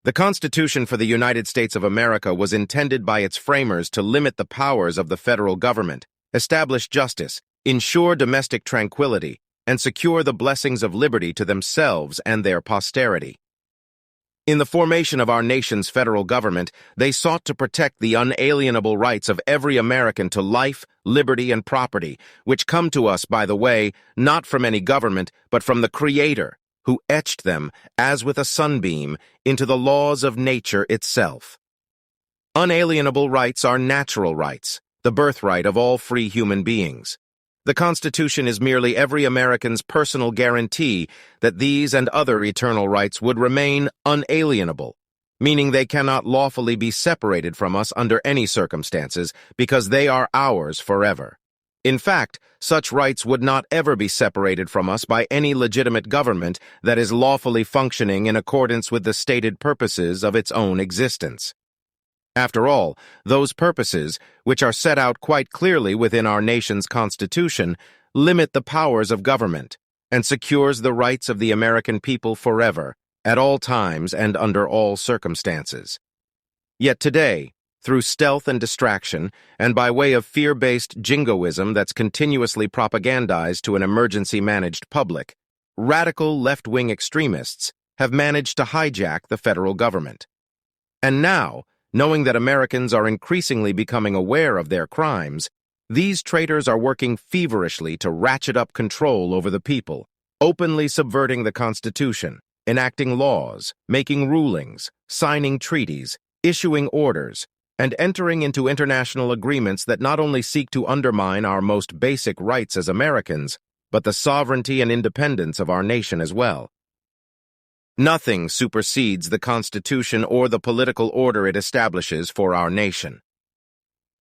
The Constitution for the United States of America was intended by its framers to limit the powers of the federal government, establish justice, ensure domestic tranquility, and secure the blessings of liberty to themselves and their posterity. In the formation of our nation's federal government, they sought to protect the unalienable rights of every American to life, liberty, and property, which come to us, by the way, not from any government, but from the Creator, who etched them, as with a sunbeam, into the laws of nature itself. Unalienable rights are natural rights, the birthright of all free human beings. The Constitution is merely every American's personal guarantee that these and other eternal rights would remain unalienable, meaning they cannot lawfully be separated from us under any circumstances because they are ours forever. In fact, such rights would not ever be separated from us by any legitimate government that is lawfully functioning in accordance with the stated purposes of its own existence. After all, those purposes, which are set out quite clearly within our nation's Constitution, limit the powers of government and secures the rights of the American people forever, at all times and under all circumstances. Yet today, through stealth and distraction, and by way of fear-based jingoism that's continuously propagandized to an emergency-managed public, radical left-wing extremists have managed to hijack the federal government. And now, knowing that Americans are increasingly becoming aware of their crimes, these traitors are working feverishly to ratchet up control over the people, openly subverting the Constitution, enacting laws, making rulings, signing treaties, issuing orders, and entering into international agreements that not only seek to undermine our most basic rights as Americans, but the sovereignty and independence of our nation as well. Nothing supersedes the Constitution or the political order it establishes for our nation.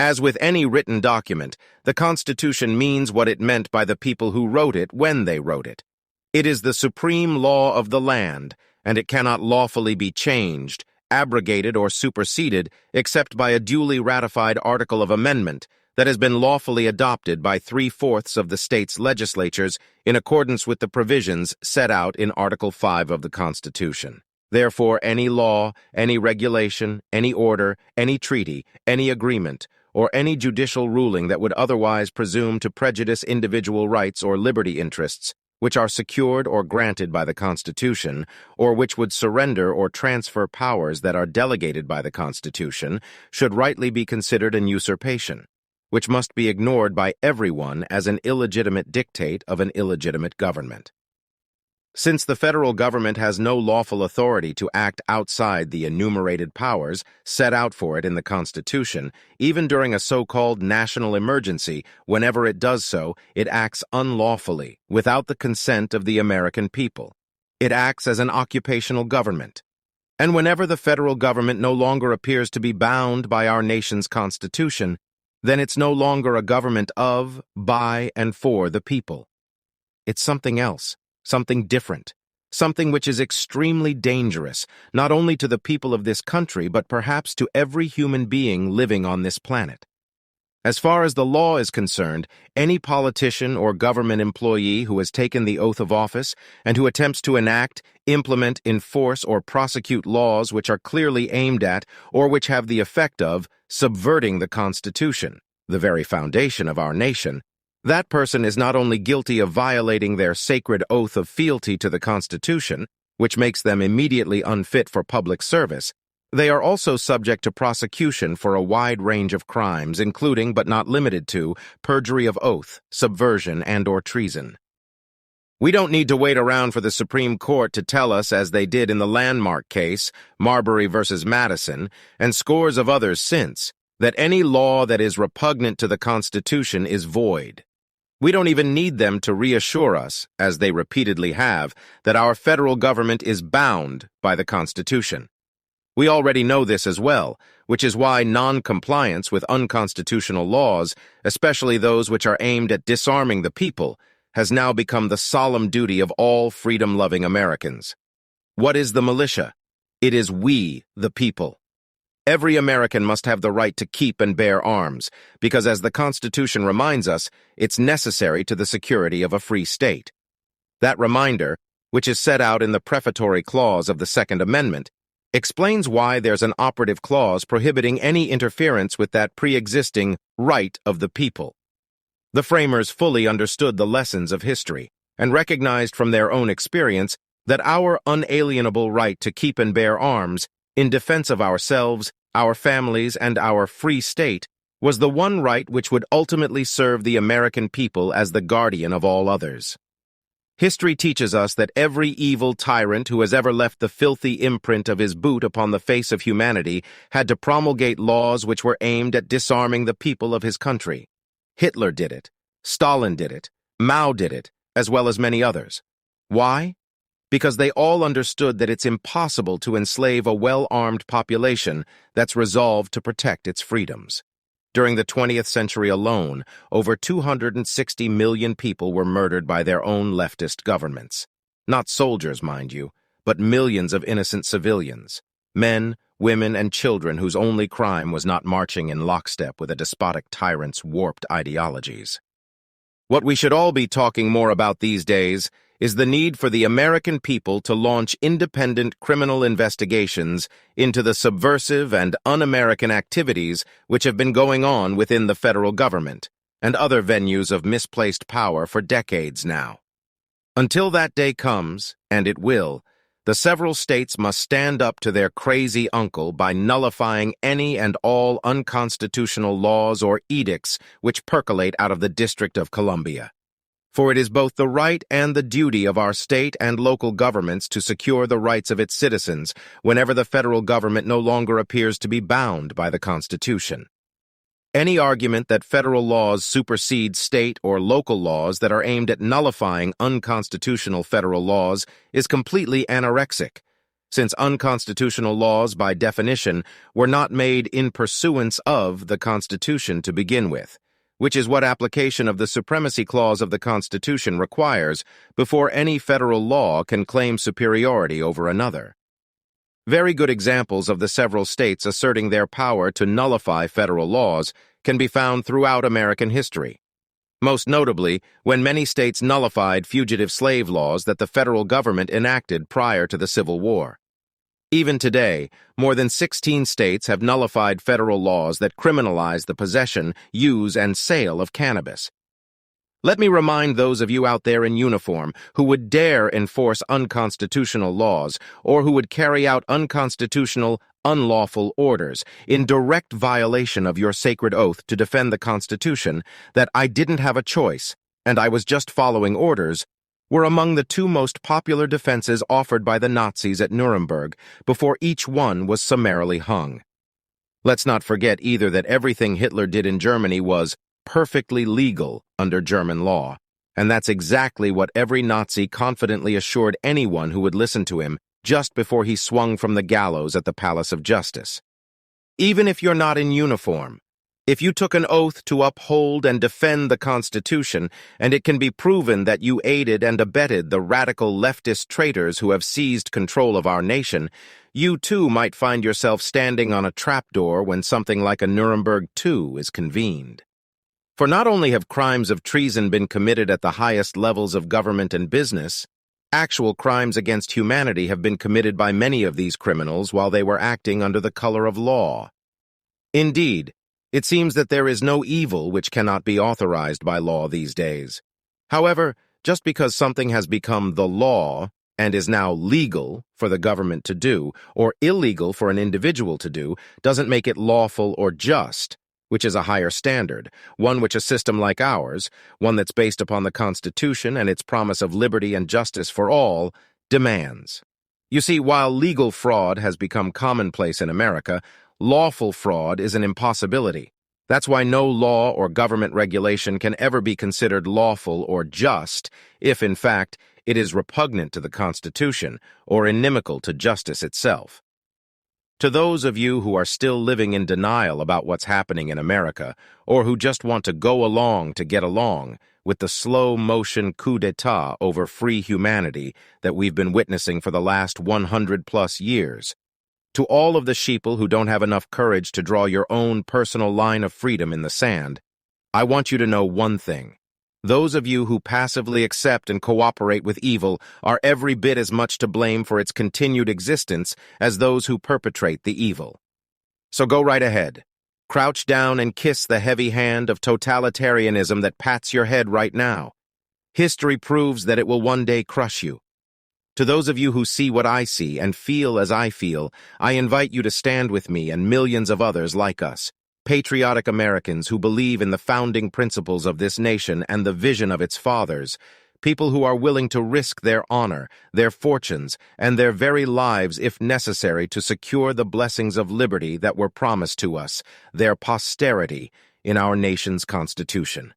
As with any written document, the Constitution means what it meant by the people who wrote it when they wrote it. It is the supreme law of the land, and it cannot lawfully be changed, abrogated, or superseded except by a duly ratified article of amendment that has been lawfully adopted by 3/4 of the state's legislatures in accordance with the provisions set out in Article 5 of the Constitution. Therefore, any law, any regulation, any order, any treaty, any agreement, or any judicial ruling that would otherwise presume to prejudice individual rights or liberty interests, which are secured or granted by the Constitution, or which would surrender or transfer powers that are delegated by the Constitution, should rightly be considered an usurpation, which must be ignored by everyone as an illegitimate dictate of an illegitimate government. Since the federal government has no lawful authority to act outside the enumerated powers set out for it in the Constitution, even during a so-called national emergency, whenever it does so, it acts unlawfully, without the consent of the American people. It acts as an occupational government. And whenever the federal government no longer appears to be bound by our nation's Constitution, then it's no longer a government of, by, and for the people. It's something else, something different, something which is extremely dangerous, not only to the people of this country, but perhaps to every human being living on this planet. As far as the law is concerned, any politician or government employee who has taken the oath of office and who attempts to enact, implement, enforce, or prosecute laws which are clearly aimed at, or which have the effect of, subverting the Constitution, the very foundation of our nation, that person is not only guilty of violating their sacred oath of fealty to the Constitution, which makes them immediately unfit for public service, they are also subject to prosecution for a wide range of crimes, including, but not limited to, perjury of oath, subversion, and/or treason. We don't need to wait around for the Supreme Court to tell us, as they did in the landmark case, Marbury versus Madison, and scores of others since, that any law that is repugnant to the Constitution is void. We don't even need them to reassure us, as they repeatedly have, that our federal government is bound by the Constitution. We already know this as well, which is why non-compliance with unconstitutional laws, especially those which are aimed at disarming the people, has now become the solemn duty of all freedom-loving Americans. What is the militia? It is we, the people. Every American must have the right to keep and bear arms, because as the Constitution reminds us, it's necessary to the security of a free state. That reminder, which is set out in the prefatory clause of the Second Amendment, explains why there's an operative clause prohibiting any interference with that pre-existing right of the people. The framers fully understood the lessons of history and recognized from their own experience that our unalienable right to keep and bear arms in defense of ourselves, our families, and our free state was the one right which would ultimately serve the American people as the guardian of all others. History teaches us that every evil tyrant who has ever left the filthy imprint of his boot upon the face of humanity had to promulgate laws which were aimed at disarming the people of his country. Hitler did it, Stalin did it, Mao did it, as well as many others. Why? Because they all understood that it's impossible to enslave a well-armed population that's resolved to protect its freedoms. During the 20th century alone, over 260 million people were murdered by their own leftist governments. Not soldiers, mind you, but millions of innocent civilians. Men, women, and children whose only crime was not marching in lockstep with a despotic tyrant's warped ideologies. What we should all be talking more about these days is the need for the American people to launch independent criminal investigations into the subversive and un-American activities which have been going on within the federal government and other venues of misplaced power for decades now. Until that day comes, and it will, the several states must stand up to their crazy uncle by nullifying any and all unconstitutional laws or edicts which percolate out of the District of Columbia. For it is both the right and the duty of our state and local governments to secure the rights of its citizens whenever the federal government no longer appears to be bound by the Constitution. Any argument that federal laws supersede state or local laws that are aimed at nullifying unconstitutional federal laws is completely anorexic, since unconstitutional laws, by definition, were not made in pursuance of the Constitution to begin with, which is what application of the Supremacy Clause of the Constitution requires before any federal law can claim superiority over another. Very good examples of the several states asserting their power to nullify federal laws can be found throughout American history. Most notably, when many states nullified fugitive slave laws that the federal government enacted prior to the Civil War. Even today, more than 16 states have nullified federal laws that criminalize the possession, use, and sale of cannabis. Let me remind those of you out there in uniform who would dare enforce unconstitutional laws or who would carry out unconstitutional, unlawful orders in direct violation of your sacred oath to defend the Constitution that I didn't have a choice and I was just following orders were among the two most popular defenses offered by the Nazis at Nuremberg before each one was summarily hung. Let's not forget either that everything Hitler did in Germany was perfectly legal under German law, and that's exactly what every Nazi confidently assured anyone who would listen to him just before he swung from the gallows at the Palace of Justice. Even if you're not in uniform, if you took an oath to uphold and defend the Constitution, and it can be proven that you aided and abetted the radical leftist traitors who have seized control of our nation, you too might find yourself standing on a trapdoor when something like a Nuremberg II is convened. For not only have crimes of treason been committed at the highest levels of government and business, actual crimes against humanity have been committed by many of these criminals while they were acting under the color of law. Indeed, it seems that there is no evil which cannot be authorized by law these days. However, just because something has become the law and is now legal for the government to do, or illegal for an individual to do, doesn't make it lawful or just, which is a higher standard, one which a system like ours, one that's based upon the Constitution and its promise of liberty and justice for all, demands. You see, while legal fraud has become commonplace in America, lawful fraud is an impossibility. That's why no law or government regulation can ever be considered lawful or just if, in fact, it is repugnant to the Constitution or inimical to justice itself. To those of you who are still living in denial about what's happening in America, or who just want to go along to get along with the slow-motion coup d'etat over free humanity that we've been witnessing for the last 100-plus years, to all of the sheeple who don't have enough courage to draw your own personal line of freedom in the sand, I want you to know one thing. Those of you who passively accept and cooperate with evil are every bit as much to blame for its continued existence as those who perpetrate the evil. So go right ahead. Crouch down and kiss the heavy hand of totalitarianism that pats your head right now. History proves that it will one day crush you. To those of you who see what I see and feel as I feel, I invite you to stand with me and millions of others like us, patriotic Americans who believe in the founding principles of this nation and the vision of its fathers, people who are willing to risk their honor, their fortunes, and their very lives if necessary to secure the blessings of liberty that were promised to us, their posterity, in our nation's Constitution.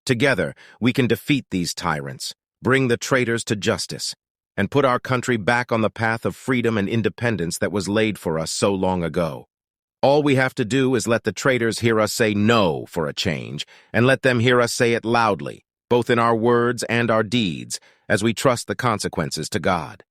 Together, we can defeat these tyrants, bring the traitors to justice, and put our country back on the path of freedom and independence that was laid for us so long ago. All we have to do is let the traitors hear us say no for a change, and let them hear us say it loudly, both in our words and our deeds, as we trust the consequences to God.